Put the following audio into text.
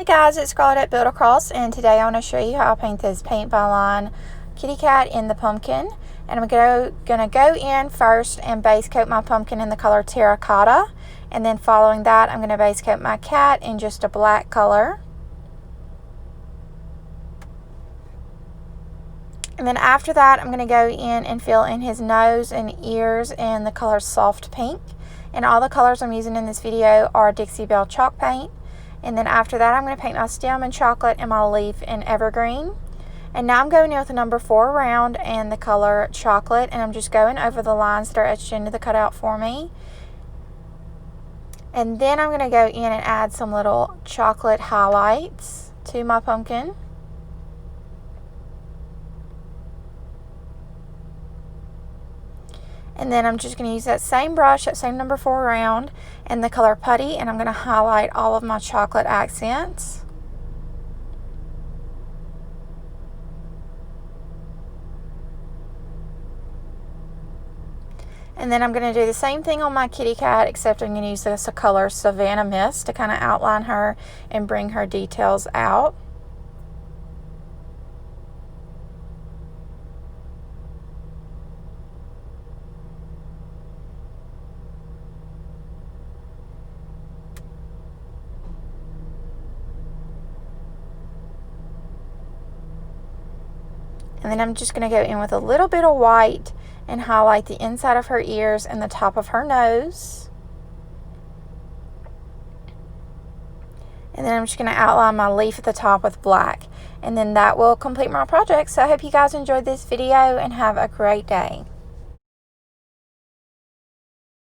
guys, it's Scarlett at Build Across, and today I want to show you how I paint this paint by line kitty cat in the pumpkin. And I'm gonna go in first and base coat my pumpkin in the color terracotta, and then following that I'm gonna base coat my cat in just a black color. And then after that I'm going to go in and fill in his nose and ears in the color soft pink. And all the colors I'm using in this video are Dixie Belle chalk paint. And then after that I'm going to paint my stem in chocolate and my leaf in evergreen. And now I'm going in with a number 4 round and the color chocolate, and I'm just going over the lines that are etched into the cutout for me. And then I'm going to go in and add some little chocolate highlights to my pumpkin. And then I'm just going to use that same brush, that same number 4 round, and the color putty, and I'm going to highlight all of my chocolate accents. And then I'm going to do the same thing on my kitty cat, except I'm going to use this color Savannah Mist to kind of outline her and bring her details out. And then I'm just going to go in with a little bit of white and highlight the inside of her ears and the top of her nose. And then I'm just going to outline my leaf at the top with black. And then that will complete my project. So I hope you guys enjoyed this video and have a great day.